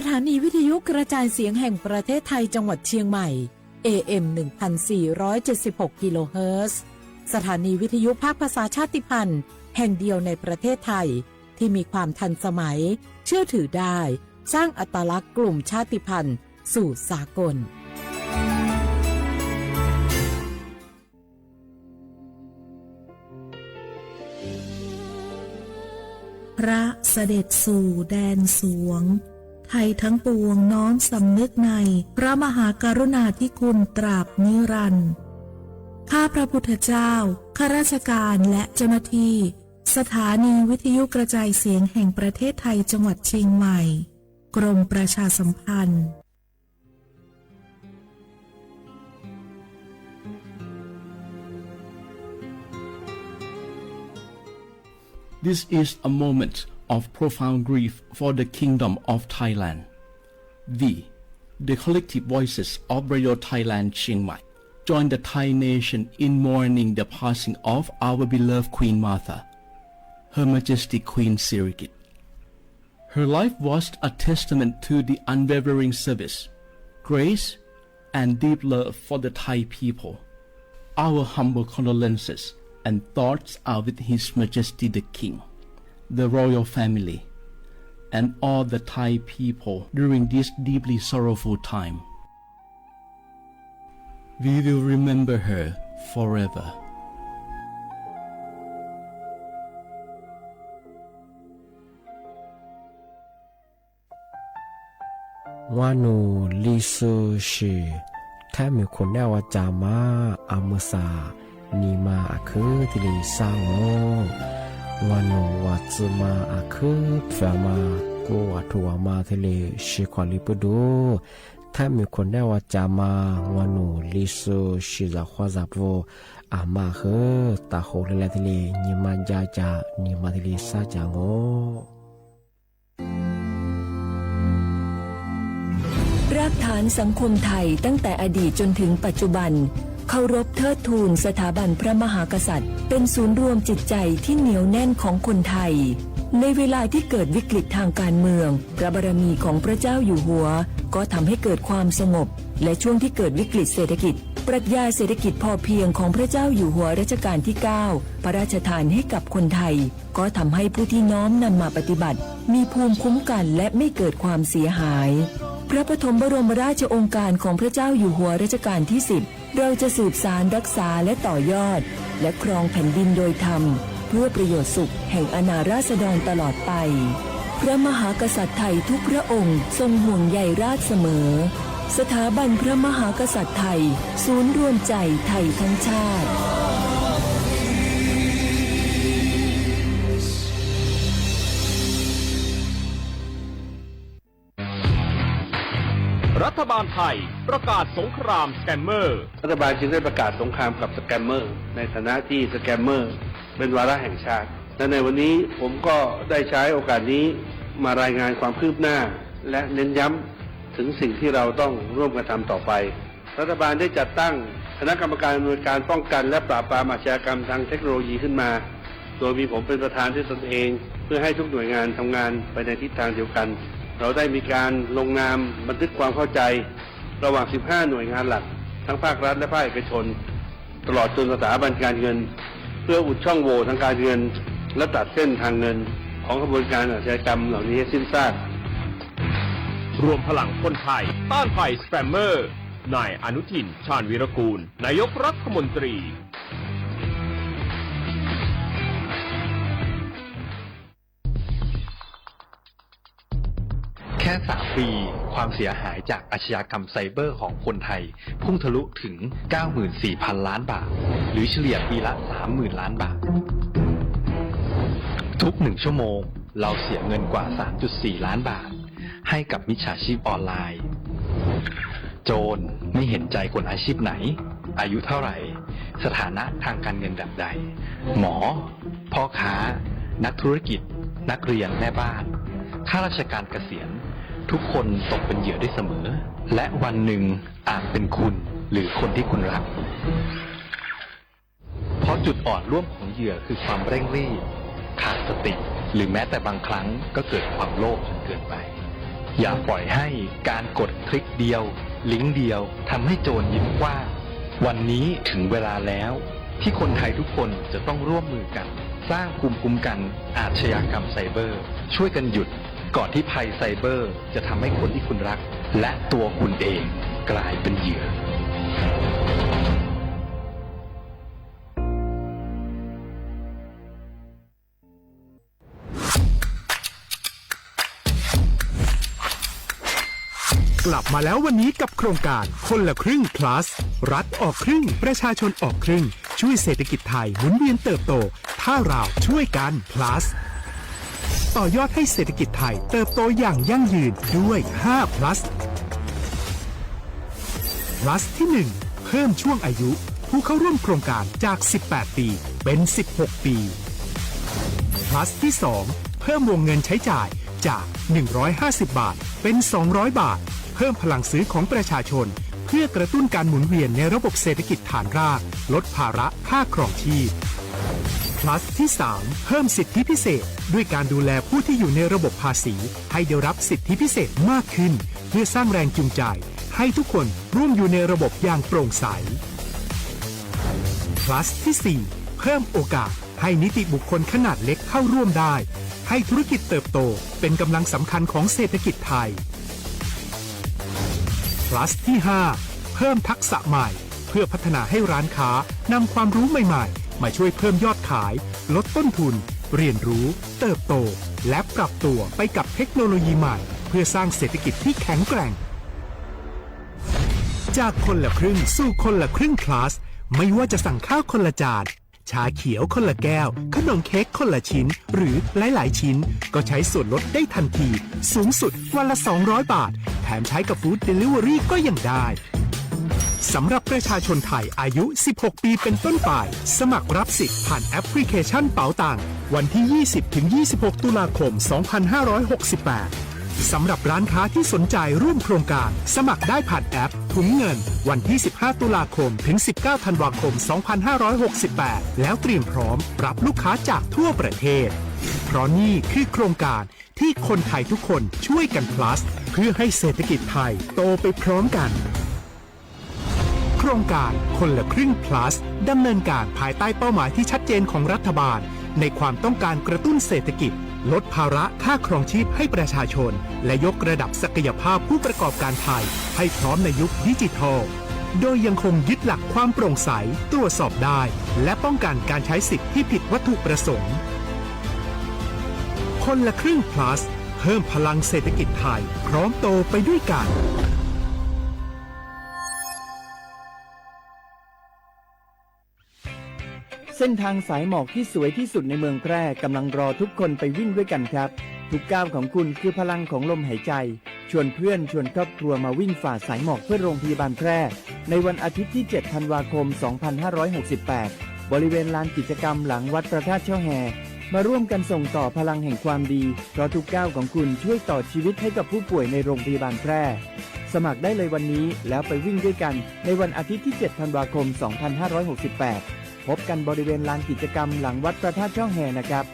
ถานีวิทยุกระจายเสียงแห่งประเทศไทยจังหวัดเชียงใหม่ AM 1476 กิโลเฮิรตซ์สถานีวิทยุภาคภาษาชาติพันธุ์แห่งเดียวในประเทศไทยที่มีความทันสมัยเชื่อถือได้สร้างอัตลักษณ์กลุ่มชาติพันธุ์สู่สากลพระเสด็จสู่แดนสวงไทยทั้งปวงน้อมสำนึกในพระมหากรุณาธิคุณตราบนิรันดร์ข้าพระพุทธเจ้าข้าราชการและเจ้าหน้าที่สถานีวิทยุกระจายเสียงแห่งประเทศไทยจังหวัดเชียงใหม่กรมประชาสัมพันธ์ This is a moment of profound grief for the Kingdom of Thailand. The collective voices of Radio Thailand Chiang Mai join the Thai nation in mourning the passing of our beloved Queen Martha, Her Majesty Queen Sirikit. Her life was a testament to the unwavering service, grace, and deep love for the Thai people. Our humble condolences and thoughts are with His Majesty the King, the royal family, and all the Thai people during this deeply sorrowful time. We will remember her forever. Wanu lisu shi tami kunawa jama amusa nima aku tili sango wanu watsuma aku fama ko watuwa ma tili shikwali pudu tami kunawa jama wanu lisu shi za khwazapo ama he taho lele tili nima jaja nima tili sajangoรากฐานสังคมไทยตั้งแต่อดีตจนถึงปัจจุบันเคารพเทิดทูนสถาบันพระมหากษัตริย์เป็นศูนย์รวมจิตใจที่เหนียวแน่นของคนไทยในเวลาที่เกิดวิกฤตทางการเมืองพระบารมีของพระเจ้าอยู่หัวก็ทำให้เกิดความสงบและช่วงที่เกิดวิกฤตเศรษฐกิจปรัชญาเศรษฐกิจพอเพียงของพระเจ้าอยู่หัวรัชกาลที่ 9พระราชทานให้กับคนไทยก็ทำให้ผู้ที่น้อมนำมาปฏิบัติมีภูมิคุ้มกันและไม่เกิดความเสียหายพระปฐมบรมราชโองการของพระเจ้าอยู่หัวรัชกาลที่ 10เราจะสืบสานรักษาและต่อยอดและครองแผ่นดินโดยธรรมเพื่อประโยชน์สุขแห่งอาณาราษฎรตลอดไปพระมหากษัตริย์ไทยทุกพระองค์ทรงห่วงใยราษฎร์เสมอสถาบันพระมหากษัตริย์ไทยศูนย์รวมใจไทยทั้งชาติรัฐบาลไทยประกาศสงครามสแกมเมอร์รัฐบาลจึงได้ประกาศสงครามกับสแกมเมอร์ในฐานะที่สแกมเมอร์เป็นวาระแห่งชาติและในวันนี้ผมก็ได้ใช้โอกาสนี้มารายงานความคืบหน้าและเน้นย้ำถึงสิ่งที่เราต้องร่วมกันทำต่อไปรัฐบาลได้จัดตั้งคณะกรรมการอำนวยการป้องกันและปราบปรามอาชญากรรมทางเทคโนโลยีขึ้นมาโดยมีผมเป็นประธานด้วยตนเองเพื่อให้ทุกหน่วยงานทำงานไปในทิศทางเดียวกันเราได้มีการลงนามบันทึกความเข้าใจระหว่าง 15 หน่วยงานหลักทั้งภาครัฐและภาคเอกชนตลอดจนสถาบันการเงินเพื่ออุดช่องโหว่ทางการเงินและตัดเส้นทางเงินของกระบวนการอาชญากรรมเหล่านี้ให้สิ้นซากรวมพลังคนไทยต้านภัยสแกมเมอร์นายอนุทินชาญวีรกูลนายกรัฐมนตรีแค่3 ปีความเสียหายจากอาชญากรรมไซเบอร์ของคนไทยพุ่งทะลุถึง 94,000 ล้านบาทหรือเฉลี่ยปีละ 30,000 ล้านบาททุก1 ชั่วโมงเราเสียเงินกว่า 3.4 ล้านบาทให้กับมิจฉาชีพออนไลน์โจรไม่เห็นใจคนอาชีพไหนอายุเท่าไหร่สถานะทางการเงินแบบใดหมอพ่อค้านักธุรกิจนักเรียนแม่บ้านข้าราชการเกษียณทุกคนตกเป็นเหยื่อได้เสมอและวันหนึ่งอาจเป็นคุณหรือคนที่คุณรักเพราะจุดอ่อนร่วมของเหยื่อคือความเร่งรีบขาดสติหรือแม้แต่บางครั้งก็เกิดความโลภจนเกินไป อย่าปล่อยให้การกดคลิกเดียวลิงก์เดียวทำให้โจรยิ้มกว้างวันนี้ถึงเวลาแล้วที่คนไทยทุกคนจะต้องร่วมมือกันสร้างภูมิคุ้มกันอาชญากรรมไซเบอร์ช่วยกันหยุดก่อนที่ภัยไซเบอร์จะทำให้คนที่คุณรักและตัวคุณเองกลายเป็นเหยื่อ กลับมาแล้ววันนี้กับโครงการคนละครึ่ง plus รัฐออกครึ่งประชาชนออกครึ่งช่วยเศรษฐกิจไทยหมุนเวียนเติบโตถ้าเราช่วยกัน plus ต่อยอดให้เศรษฐกิจไทยเติบโตอย่างยั่งยืนด้วย5 plus plus ที่ 1 เพิ่มช่วงอายุผู้เข้าร่วมโครงการจาก18ปีเป็น16ปีplus ที่ 2 เพิ่มวงเงินใช้จ่ายจาก150บาทเป็น200บาทเพิ่มพลังซื้อของประชาชนเพื่อกระตุ้นการหมุนเวียนในระบบเศรษฐกิจฐานรากลดภาระค่าครองชีพ plus ที่ 3 เพิ่มสิทธิพิเศษด้วยการดูแลผู้ที่อยู่ในระบบภาษีให้ได้รับสิทธิพิเศษมากขึ้นเพื่อสร้างแรงจูงใจให้ทุกคนร่วมอยู่ในระบบอย่างโปร่งใส plus ที่ 4 เพิ่มโอกาสให้นิติบุคคลขนาดเล็กเข้าร่วมได้ให้ธุรกิจเติบโตเป็นกำลังสำคัญของเศรษฐกิจไทย plus ที่ 5 เพิ่มทักษะใหม่เพื่อพัฒนาให้ร้านค้านำความรู้ใหม่ๆมาช่วยเพิ่มยอดขายลดต้นทุนเรียนรู้เติบโตและปรับตัวไปกับเทคโนโลยีใหม่เพื่อสร้างเศรษฐกิจที่แข็งแกร่งจากคนละครึ่งสู่คนละครึ่ง plus ไม่ว่าจะสั่งข้าวคนละจานชาเขียวคนละแก้วขนมเค้กคนละชิ้นหรือหลายๆชิ้นก็ใช้ส่วนลดได้ทันทีสูงสุดวันละ200บาทแถมใช้กับฟู้ดเดลิเวอรี่ก็ยังได้สำหรับประชาชนไทยอายุ16ปีเป็นต้นไปสมัครรับสิทธิ์ผ่านแอปพลิเคชันเป๋าตังค์วันที่ 20-26 ตุลาคม 2568สำหรับร้านค้าที่สนใจร่วมโครงการสมัครได้ผ่านแอปถุงเงินวันที่ 15 ตุลาคมถึง 19 ธันวาคม 2568 แล้วเตรียมพร้อมรับลูกค้าจากทั่วประเทศเพราะนี่คือโครงการที่คนไทยทุกคนช่วยกัน plus เพื่อให้เศรษฐกิจไทยโตไปพร้อมกันโครงการคนละครึ่ง plus ดำเนินการภายใต้เป้าหมายที่ชัดเจนของรัฐบาลในความต้องการกระตุ้นเศรษฐกิจลดภาระค่าครองชีพให้ประชาชนและยกระดับศักยภาพผู้ประกอบการไทยให้พร้อมในยุคดิจิทัลโดยยังคงยึดหลักความโปร่งใสตรวจสอบได้และป้องกันการใช้สิทธิ์ที่ผิดวัตถุประสงค์คนละครึ่ง plus เพิ่มพลังเศรษฐกิจไทยพร้อมโตไปด้วยกันเส้นทางสายหมอกที่สวยที่สุดในเมืองแพร่กำลังรอทุกคนไปวิ่งด้วยกันครับทุกก้าวของคุณคือพลังของลมหายใจชวนเพื่อนชวนครอบครัวมาวิ่งฝ่าสายหมอกเพื่อโรงพยาบาลแพร่ในวันอาทิตย์ที่ 7 ธันวาคม 2568 บริเวณลานกิจกรรมหลังวัดพระธาตุช่อแฮมาร่วมกันส่งต่อพลังแห่งความดีเพราะทุกก้าวของคุณช่วยต่อชีวิตให้กับผู้ป่วยในโรงพยาบาลแพร่สมัครได้เลยวันนี้แล้วไปวิ่งด้วยกันในวันอาทิตย์ที่ 7 ธันวาคม 2568พบกันบริเวณลานกิจกรรมหลังวัดพระธาตุช่อแฮนะครับ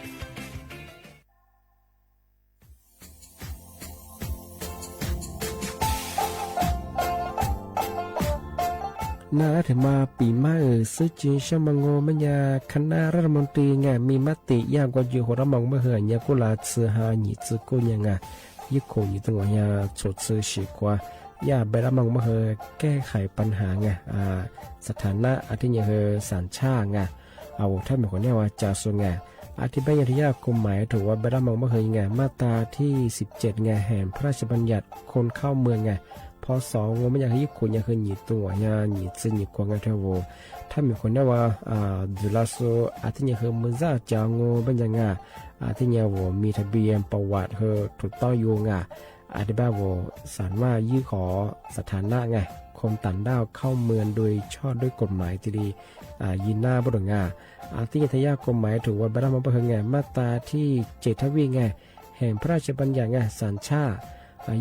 น่าถึงมาปีใหม่ซึ่งจีนชมังโงมยาคณะรัฐมนตรีไงมีมติยากกว่าอยู่หัวมองเมื่อเหื่อยกุลาซื้อหาหนีซื้อกูยังไงยิ่งคงอยู่ตรงนี้ชดซื้อฉีกว่าอย่าไปรับมองเมื่อเหื่อยแก้ไขปัญหาไงสถานะอาทิตย์เหื่อยสัญชาติไงเอาถ้ามีคนเนี่ยว่าจะส่วนไงอธิบายที่ยากกฎหมายถือว่าไปรับมองเมื่อเหื่อยไงมาตราที่17ไงแห่งพระราชบัญญัติคนเข้าเมืองไงพอสองว่าไม่อยากให้คนอยากให้หนีตัวเนี่ยหนีซึ่งหนีกว่าไงเท่าว่าถ้ามีคนเนี่ยว่าดูแลส่วนอาทิตย์เนี่ยคือมือจ่าจางงเป็นยังไงอาทิตย์เนี่ยว่ามีทะเบียนประวัติเธอถูกต้องอยู่ไงอธิบายว่าสารว่ายื่นขอสถานะไงคนต่างด้าวเข้าเมืองโดยชอบด้วยกฎหมายที่ดียินหน้าบุตรงาอาทิตย์ทยากฎหมายถือว่าบรรดามาเพื่อไงมาตราที่7ทวีไงแห่งพระราชบัญญัติไงสัญชาติ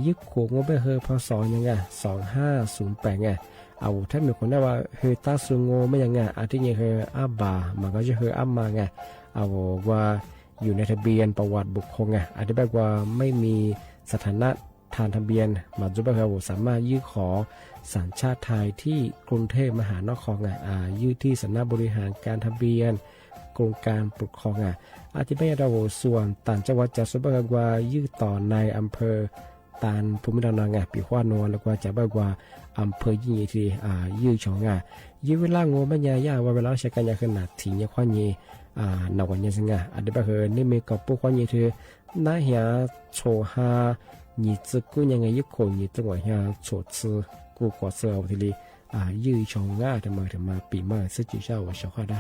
ยึดขวงงบไปเฮอพศยังไง2508ไงเอาถ้ามีคนได้ว่าเฮตาสุงโงไม่ยังไงอาทิตย์เนี่ยเฮอาบามันก็จะเฮอามาไงเอาว่าอยู่ในทะเบียนประวัติบุคคลไงอธิบายว่าไม่มีสถานะ ทานทะเบียนมาจุบะครับสามารถยื่นขอสัญชาติไทยที่กรุงเทพมหานครยื่นที่สำนักบริหารการทะเบียนกรมการปกครองอาทิตย์ไม่ได้ส่วนต่างจังหวัดจะสุบะกว่ายื่นต่อในอำเภอตานภูมิลำเนาปีขวานนแล้วก็จะบอกว่าอำเภอยิ่งทียื่นชงยื่นเวลางูไม่ยากว่าเวลาใช้กันยาขนาดถี่เนี่ยความยีหนักกว่านี้สิอันเดียบคือนี่มีกับพวกความยีคือน่าเหี้ยโชฮา你这姑娘个一口你这我像坐吃过过色我这里又从的么比嘛是就像我说话的。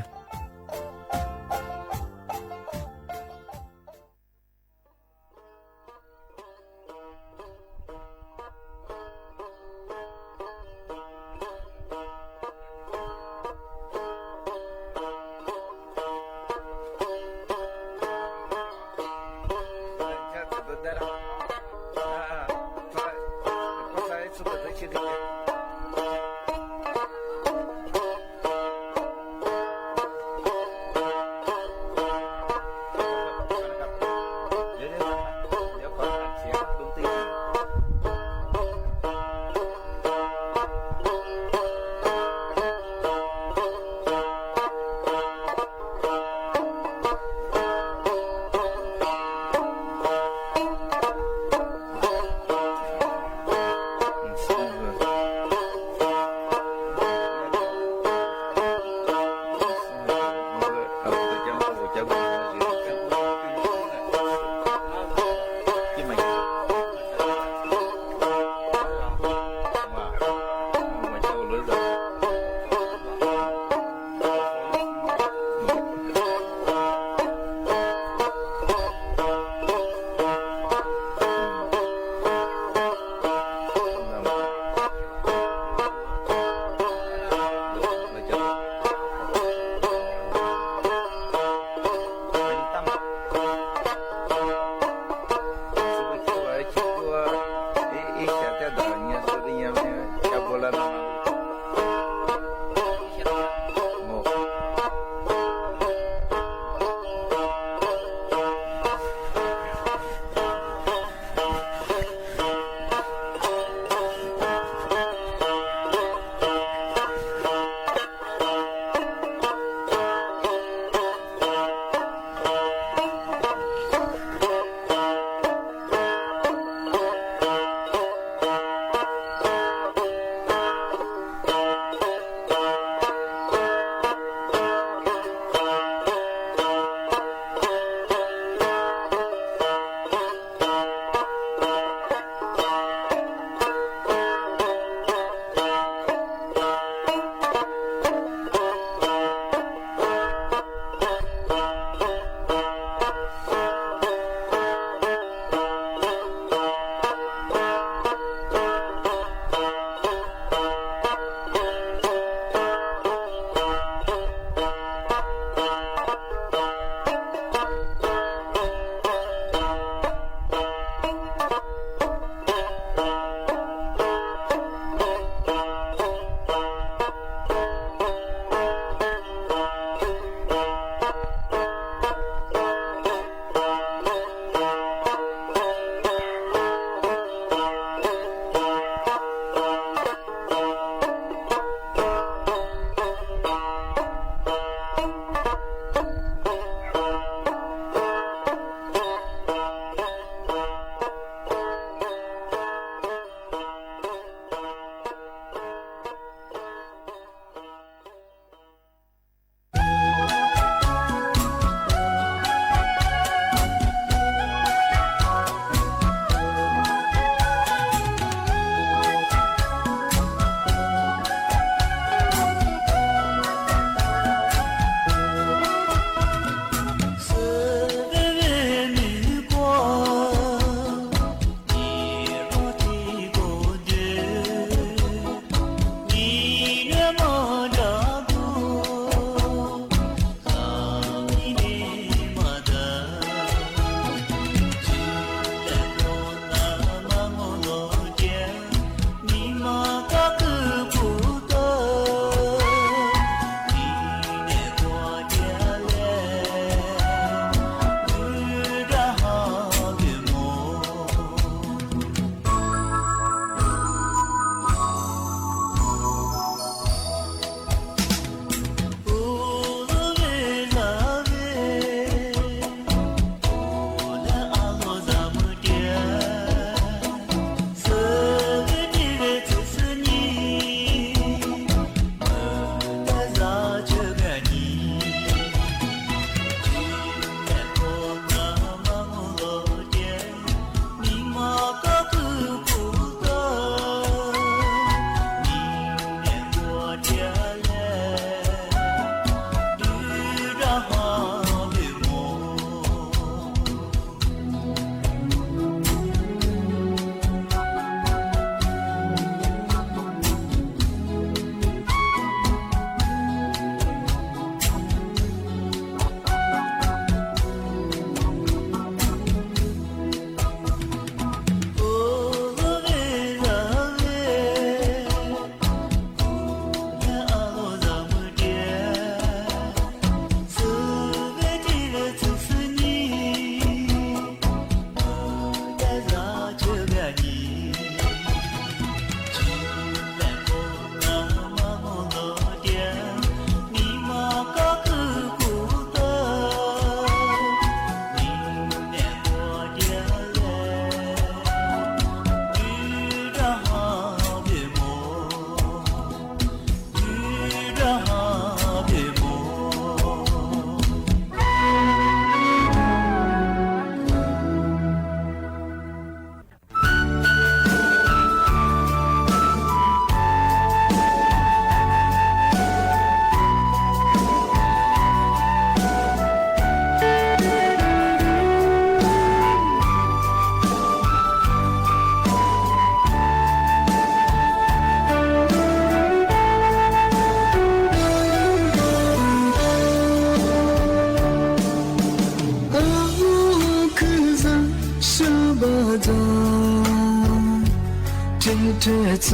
子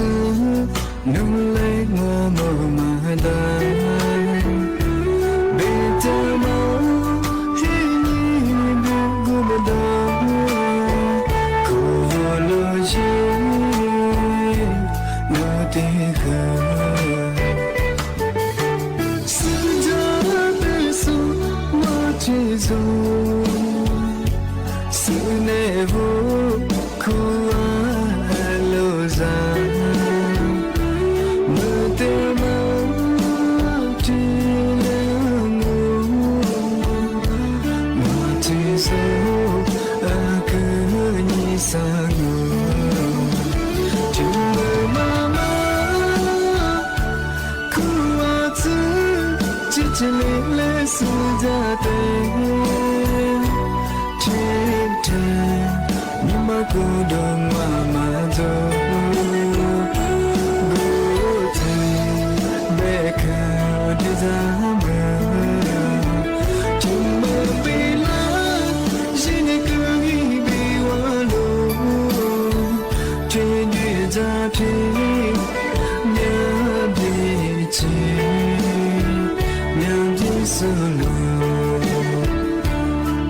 努力我冇买单，别的梦是你不顾不到，可我落心我的河，是这的路我去走，是那步苦啊路上。这里来是家的，天天你妈鼓动妈妈走，古天别看的咱们，怎么被了，心里可以被忘了，天雨在天，两地情。solo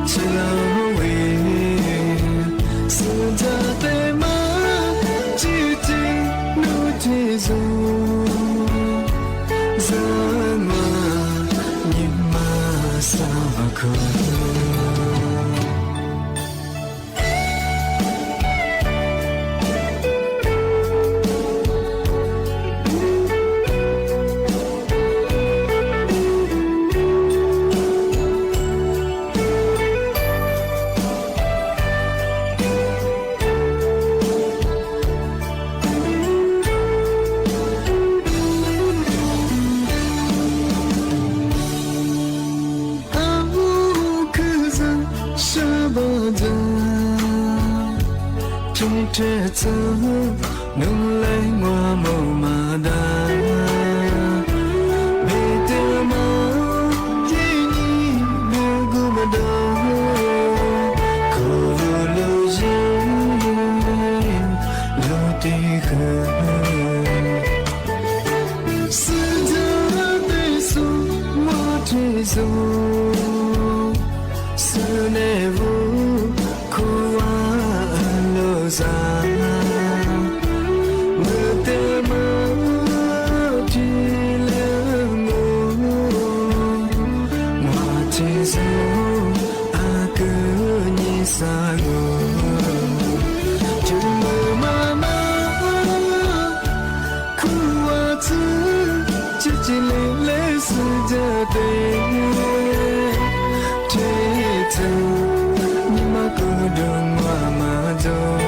chỉ là vì sự ra tay mà chỉ tin nuôi thế rồi ra mà nhìn mà sao không trẻ thơ nâng lấy hoa màu mà đa về tiêu máu thế nhỉ đưa gu mà đau khổ lâu duyên lâu tì khờ sự thơ tê xuống mơ thế rồi sự nề vô khô ra mơ tê mơ chỉ lỡ ngô mà chỉ dấu à cứ như xa ngô chừng mơ mà khu hoa thứ chỉ lấy sự ra đây thế thơ nhưng mà cứ đường mà rồi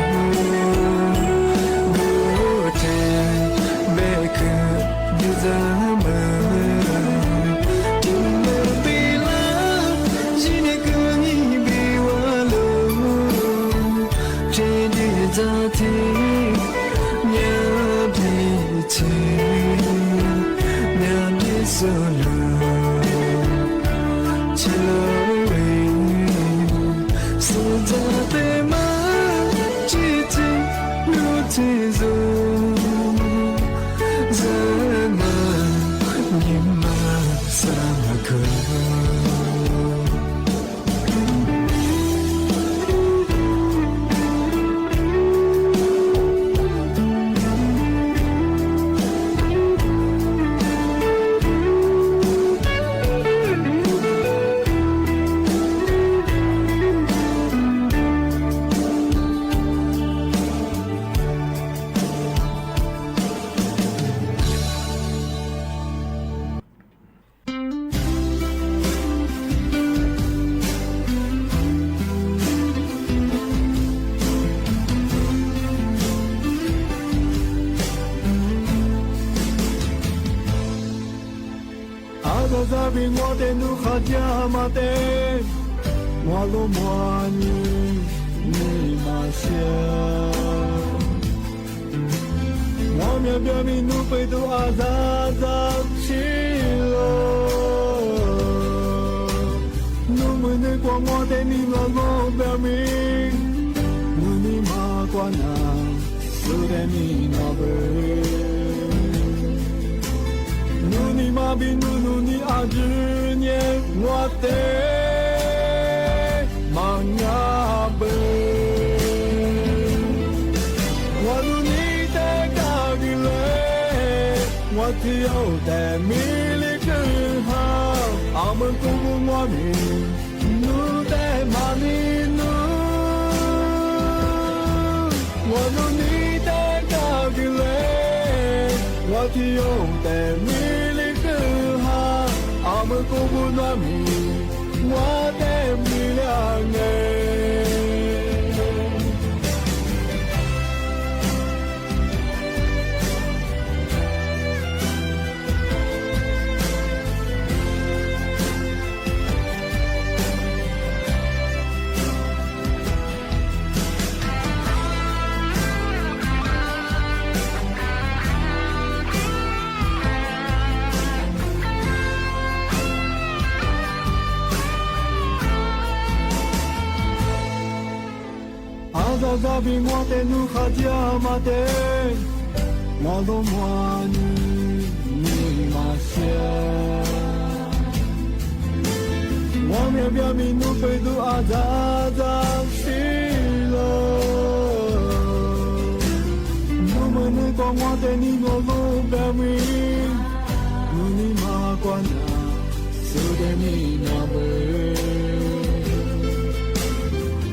Zabi ngote nu khaja mate Walo mwani ni masya Mwamya byami nu peitu azazak shilo Nu mwene kwa ngote ni lalo byami Nu ni ma kwa na Sude ni nabe 比努努你阿只年我的忙呀呗，我努你的嘎给嘞，我只有的米里更好，阿门公公我米努的马尼努，我努你的嘎给嘞。我只有在米里更好，阿门公不暖米，我的米两哎。扎比我的努哈加马的，我都莫你马些，我面表明努贝杜阿扎扎西喽，努么努光我的你我路表明，努你马关呐，苏的你那贝。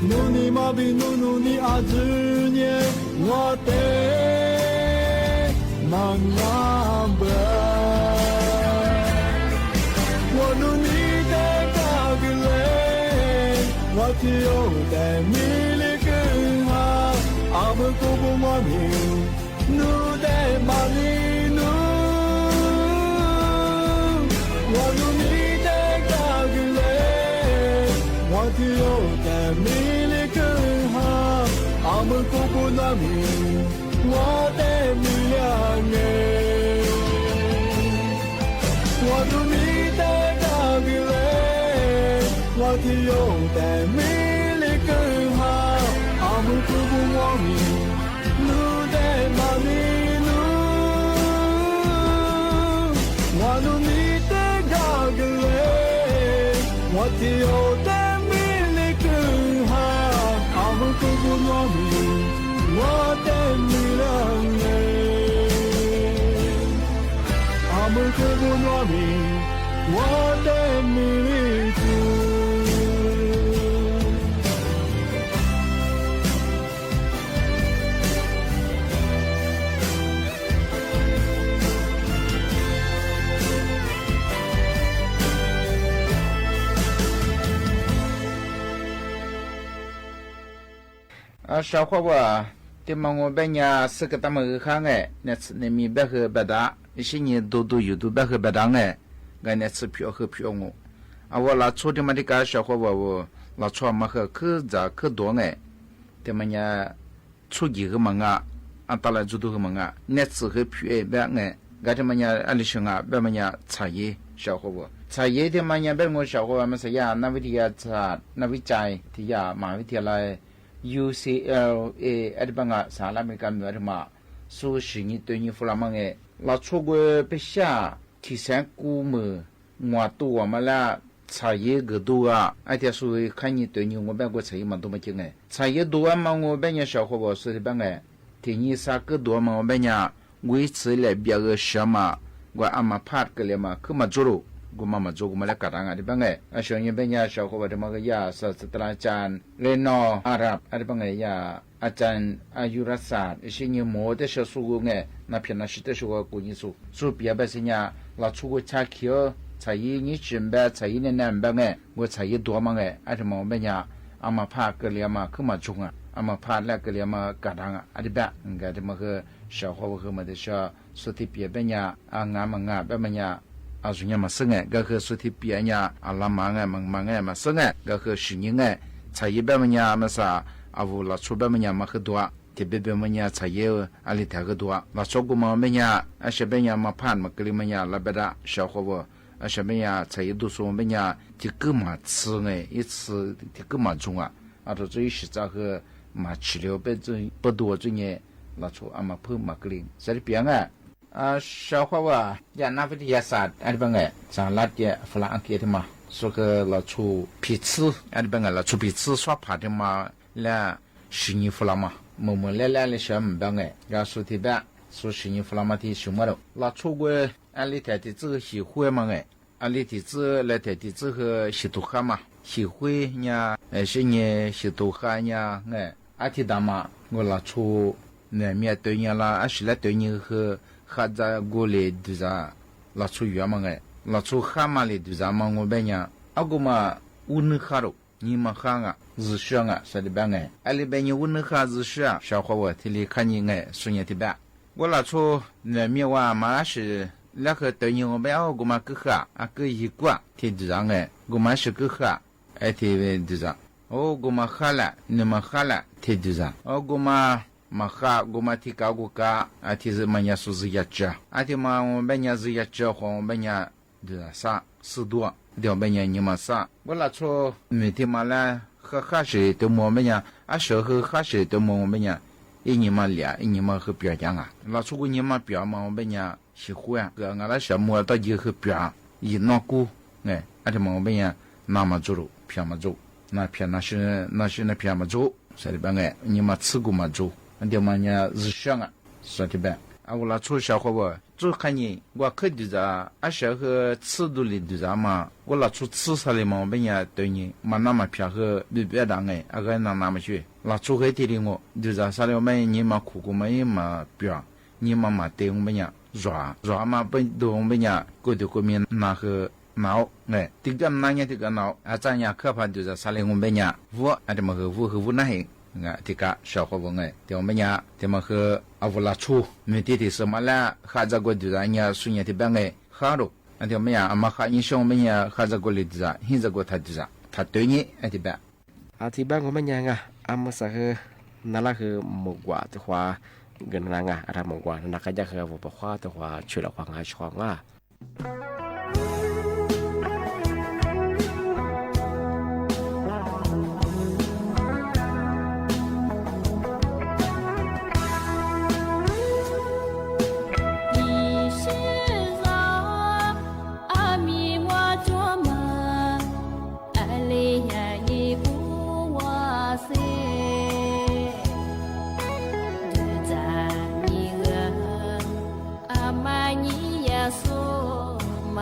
努尼玛比努努尼阿只年我的忙阿伯，我努尼的嘎比嘞，我只有在米里更好，阿门公公我命努的马里努，我努尼的嘎比嘞，我只有在米。阿门公不暖米，我的米两哎，我努你的嘎比嘞，我只有在米里更好。阿门公不我米，努的马里努，我努你的嘎比嘞，我只有在米里更好。阿门公不暖米，我的米两哎，阿门公不暖米，我的米里住。小伙伴，对嘛我别伢是个他们看哎，那次那米别喝别打，一些年都有都别喝别打哎，俺那次票喝票我，我拉错的嘛的个小伙伴我拉错嘛喝可咋可多哎，对嘛伢错几个嘛打来做多个嘛那次喝票哎别哎，俺这嘛伢阿里兄啊，别嘛伢茶叶小伙伴。茶叶的嘛伢别我小伙伴们说呀，那位的呀茶，那位斋的呀，马位的来。UCLA 埃邦啊，啥拉美干么的嘛？苏是你对你弗拉芒诶，拉出国不下提升估么？我多我们啦，茶叶个多啊！而且所以看你对你我别个茶叶嘛多么精诶，茶叶多啊嘛我别人小伙伴说的帮诶，提你啥个多嘛我别人维持来别个什么，我阿妈怕个了嘛，可嘛做咯。กูมาจูกูมาแล้วกระดังอะไรบ้างไงอาชญ์เป็นยาชาวเขาว่าจะมาก็ยาศาสตราจารย์เรโนอาหรับอะไรบ้างไงยาอาจารย์อายุรศาสตร์สิ่งนี้หมดแต่ชาวสุกุไงนับเป็นนักศิษย์ชาวกูนี่สู้เปียแบบสิ่งนี้เราชูกูชาเขียวใช้ยี่จิมแบบใช้ยี่เนี่ยแบบไงกูใช้ยี่ตัวมั้งไงอะไรมองเป็นยาอามาพาเกลียมาขึ้นมาจุงอ่ะอามาพาแล้วเกลียมากระดังอะไรแบบงั้นจะมาคือชาวเขาว่าคือมาเดชสุดที่เปียเป็นยางามแบบมันยาอาจุนยามาซึ่งก็คือสุดที่เปียเนี่ยอาลามังมังมาซึ่งก็คือสิ่งนี้ใช้แบบมันเนี่ยมาซาอาวุธชูแบบมันเนี่ยมาคือตัวที่แบบมันเนี่ยใช้อะไรแท้ก็ตัวเราชอบกูมามันเนี่ยอาเชเป็นเนี่ยมาผ่านมากลีมันเนี่ยลาเบดาชาวเขาว่าอาเชเป็นเนี่ยใช้ดูสูงมันเนี่ยที่กูมาซื้ออีซื้อที่กูมาจุงอาตัวจุยสิจ้าคือมา治疗เป็นจุยปวดตัวจุยเนี่ยเราชอบอามาเพิ่มมากลีใช่เปียง小伙娃呀，那วิทยาศาสตร์อะไรบ้างสหรัฐเนี่ยฝรั่งอังกฤษมา说个老出皮刺อะไรบ้าง老出皮刺耍爬的嘛แล้ว十年弗拉嘛某某来的小门บ้าง要说的吧说十年弗拉嘛的什么了老出过อันนี้แต่ที่จื้อ喜欢嘛อันนี้ที่จื้อและแต่ที่จื้อคือ喜欢嘛喜欢เนี่ย是เนี่ย喜欢เนี่ยอาทิตย์ดามา我老出เนี่ย面对เนี่ย啦是来对เนี่ยคือ哈在过来对啥老出远嘛老出哈嘛里对啥嘛我们呀阿个嘛乌能哈喽你们哈啊日学啊说的办阿里边你乌能哈日学小伙我提里看你说你的办我老出那面话嘛是那个对你我们阿个嘛个哈啊个一挂提对啥我们是个哈哎提对啥哦个嘛哈了你们哈了提对啥哦个嘛maka goma tika guka ati manya suzi yacha ati ma benya zi yacha ho benya de sa sidua de benya nyima sa wala cho meti mala kha shi de mo benya a sho kha shi de mo benya inyima lia inyima he pya janga la chu gu nyima pya ma benya shi huya ga ngala sha mo da ji he pya yi no ku ati mo benya na ma zuru pya ma zu na pya na shi na pya ma zu sai banga nyima tsugu ma zu那么呢，日上啊，说的呗。啊，我那出小伙伴，就看你，我可对着，啊，小和尺度里对着嘛，我那出吃啥的嘛，我们呀对你，嘛那么偏和别当啊个那么去，那出黑地的我，对着啥的我们你嘛苦苦嘛也嘛表，你嘛对我们呀软嘛不对我们呀，过的过面那个。闹这个那年这个闹啊，咱呀可怕就是啥的我们呀，我啊这么和我那嘿。这个小伙伴对我们呀，他们和阿乌拉出，没得的什么啦，哈在过的人家孙子的班哈喽，那我们呀，阿妈哈你说我们呀，哈在过的人，现在过他的他对你对吧？ที่บ้านของแม่ยังอามาสักนั่นละคือหมกว่าแต่ว่าเงินนางอะไรหมกว่านักจะคือบอกว่าแต่ว่าช่วยเราความหาช่องม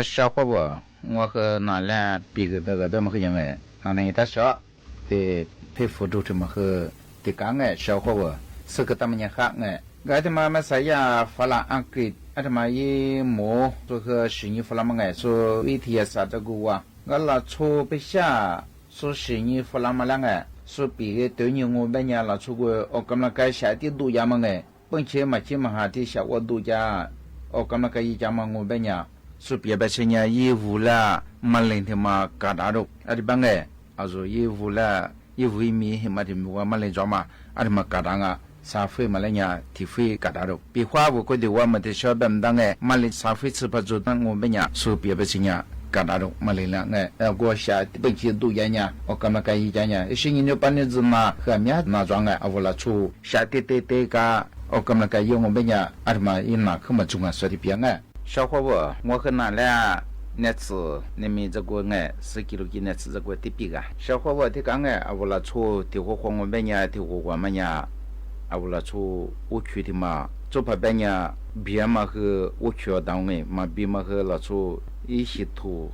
小伙伴，我和那俩比个这个怎么个样哎？那他说的佩服住这么和的刚哎，小伙伴是个他们家哈哎，我他妈啥呀？法兰安格，他妈一模这个是你法兰嘛哎，说วิทยาศาสตร์这个哇，我拉出不下，说是你法兰嘛两哎，说比个对你我们家拉出个，我刚那个下的度假嘛哎，并且嘛起码哈的下我度假，我刚那个一家嘛我们家。说别把钱呀，业务啦，马来他妈搞大肉，阿里帮哎，啊说业务啦，业务一米嘛的我马来做嘛，阿里嘛搞大啊，沙费马来呀，提费搞大肉，比花我觉得我们的小本当哎，马来沙费吃不足，但我们呀，说别把钱呀。搞大肉，马来两哎，我下本期度假呢，我干嘛干一家呢？是你就把你子嘛和面拿装哎，我拉出下对个，我干嘛干用我们呀，阿里嘛一拿可么中啊，说的别哎。小伙伴，我和那俩那次你们这个哎10 kg那次这个的比个，小伙伴的刚哎，啊我拉出的火锅我们呀，的火锅嘛呀，啊我拉出我去的嘛，做怕别呀，别嘛和我去当哎，嘛别嘛和拉出一些图，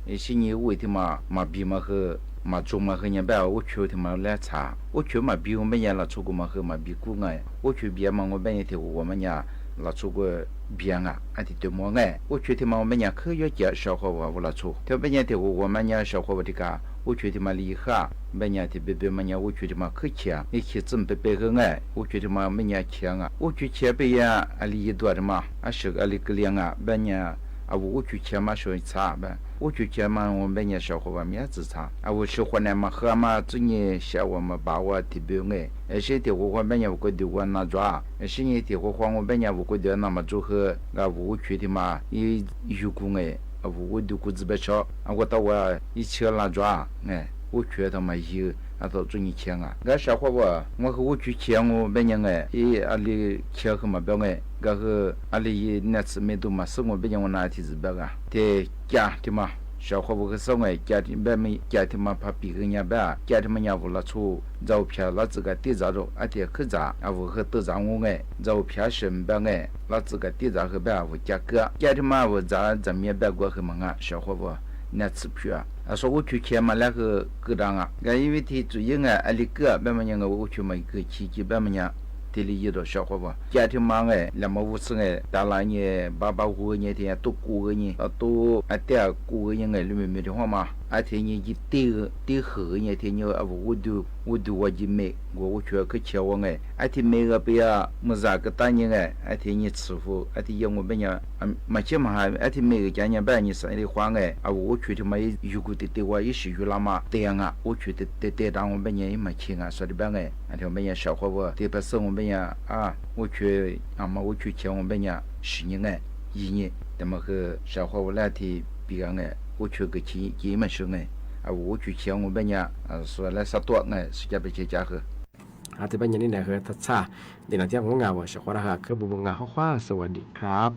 一些你为的嘛别嘛和。嘛中嘛和人家我去的嘛来查，我去嘛比我们家拉出个嘛和嘛比古哎，我去别嘛我们也的我们家拉出个别啊，啊的对么哎，我去的嘛我们家可要叫小伙伴我拉出，特别人的我们家小伙伴的个，我去的嘛厉害，们家的别们家我去的嘛可强，一起准备个哎，我去的嘛们家强啊，我去前边呀啊里多的嘛，啊是个里个两啊，们家。啊，我去前嘛说差呗，我去前嘛我们家小伙伴面子差，啊，我喜欢呢嘛和嘛今年小我们把我提标哎，而且的我们家我觉得我那抓，而且呢的我我们家我觉得那么做和，啊，我去的嘛也有功哎，啊，我都估计不少，啊，我到我一起那抓哎，我觉得嘛有。啊，到中你钱啊！俺小伙伴，我和我去钱我每年哎，也阿里钱和嘛表哎，然后阿里那次没多嘛，是我每年我拿提子表啊，得家的嘛，小伙伴和生哎，家的别没家的嘛，怕别个人家家的嘛家务拉出照片拉自个地咋着，啊得去咋，啊我和都咋我哎，照片身边哎，拉自个地咋和别我家哥，家的嘛我咋面别过和嘛啊，小伙伴。那次票啊，说我去前嘛那个当啊，因为他主要啊，阿里个别么样个我去嘛一个期别么样，这里有多小伙伴，家庭嘛哎，那么我是哎，大了呢，爸5个年天都过个年，都啊点过个年哎，里面没的话嘛，啊天你一对后年天你啊我都我就没，我去去前我哎，啊天每个别啊么啥个大年哎，啊天你吃饭，啊天要我们呀，啊嘛起嘛还，啊天每个家年半年生的话哎，啊我去的嘛如果的我也是有那么这样啊，我去的当我们年也没钱啊，说的办哎，啊天我们呀小伙伴，特别是我们呀啊，我去啊嘛我去前我们呀10年哎1年，那么和小伙伴来提比个哎，我去个几么事哎。啊，我去前我们家啊，说来啥多哎，是家被家和。啊แต่เป็นอย่างนี้นะคือทัศน์เดี๋ยวหลังจากของงานว่าเฉพาะนะคะคือบุญงานข้อคว้าสวัสดีครับ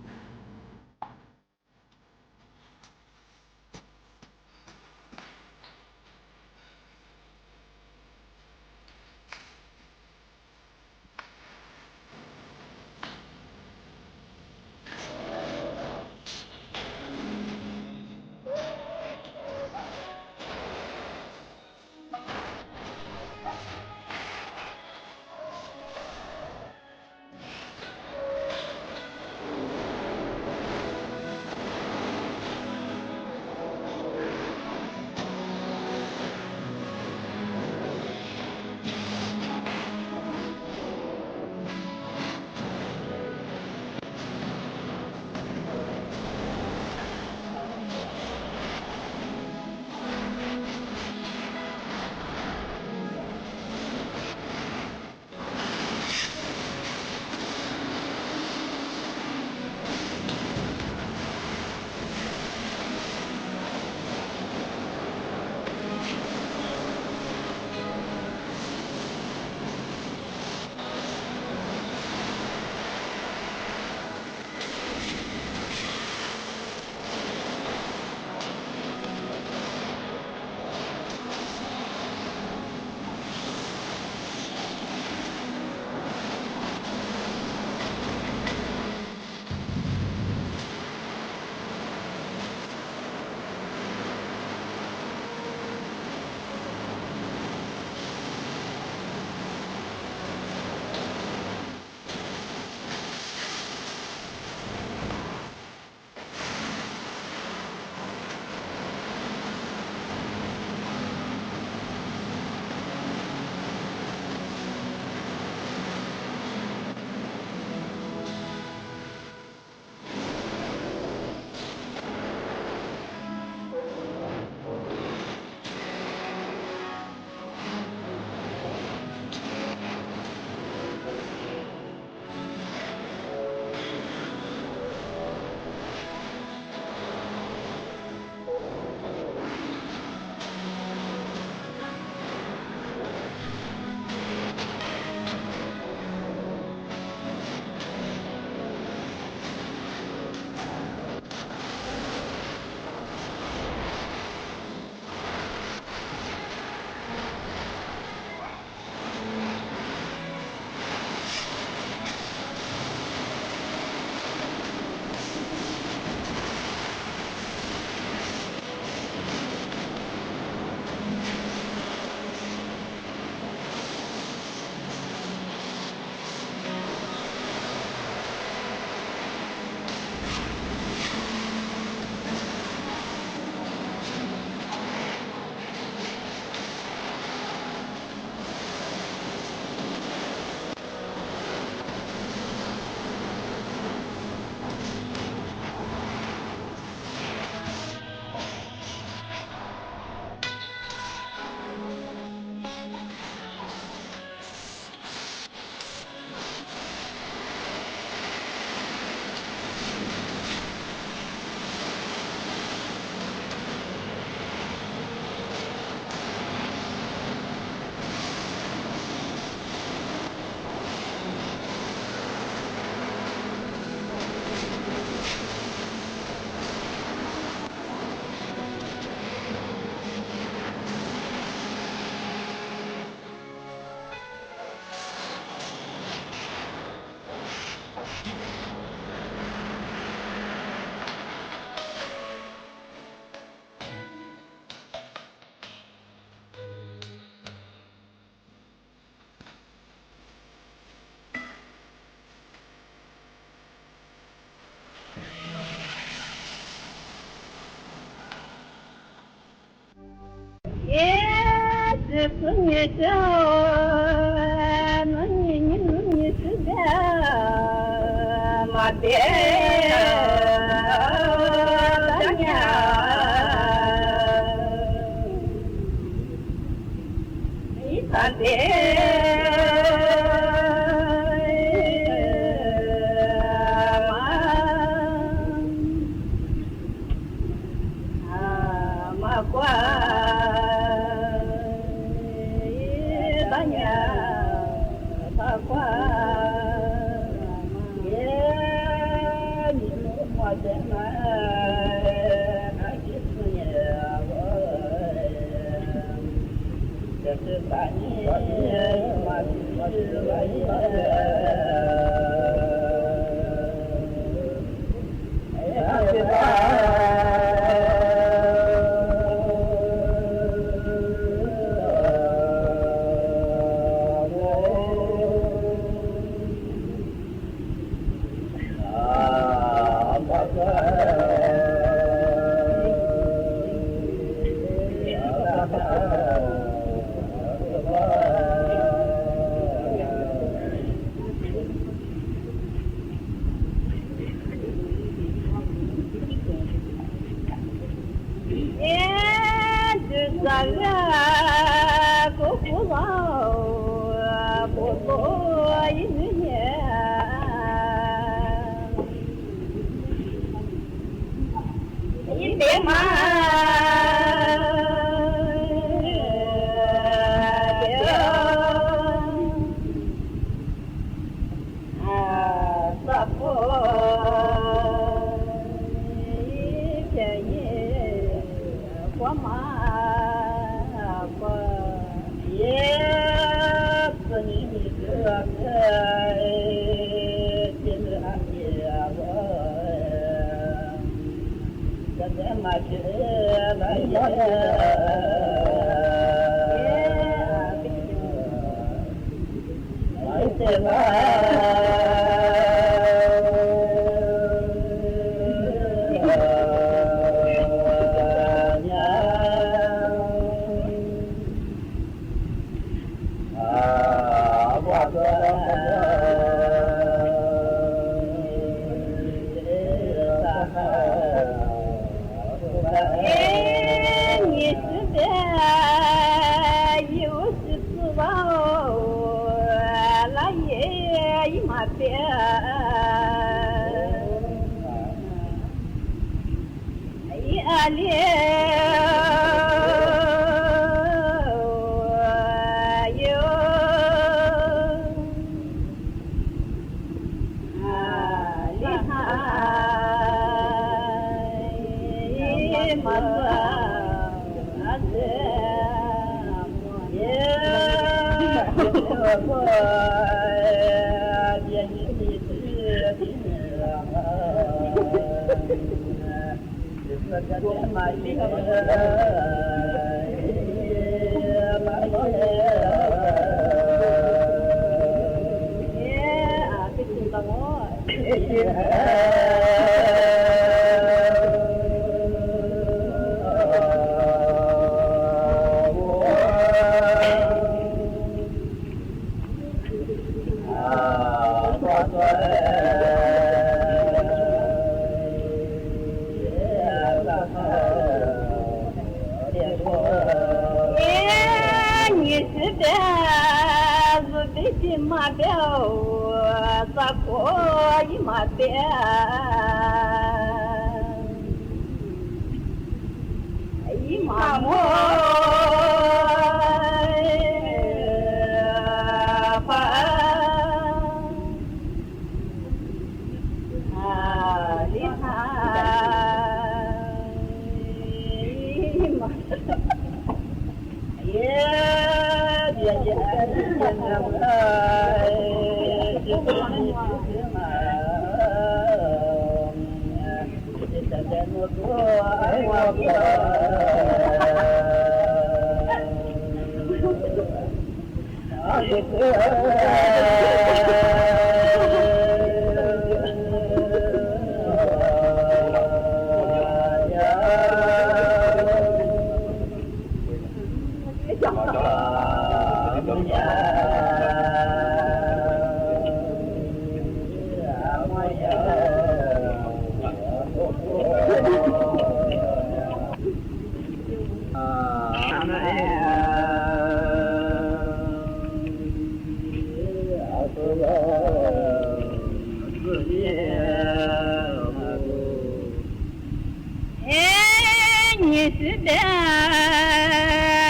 你是的，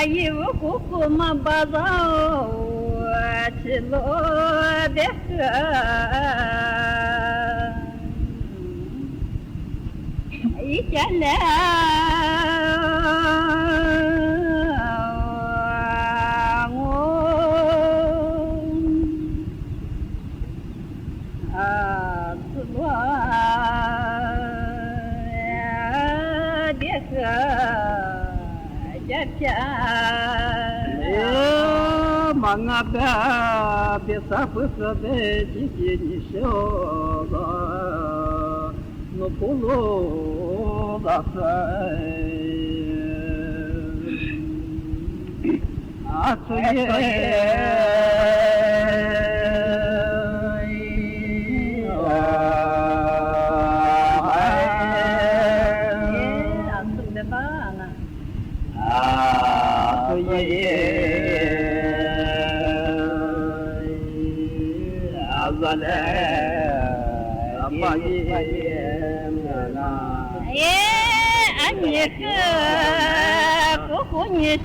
一无苦苦嘛把早吃了的喝，一家了。Mangaba bisa pusabe jiji shoga no polo dasai anh nhớ cô nhớ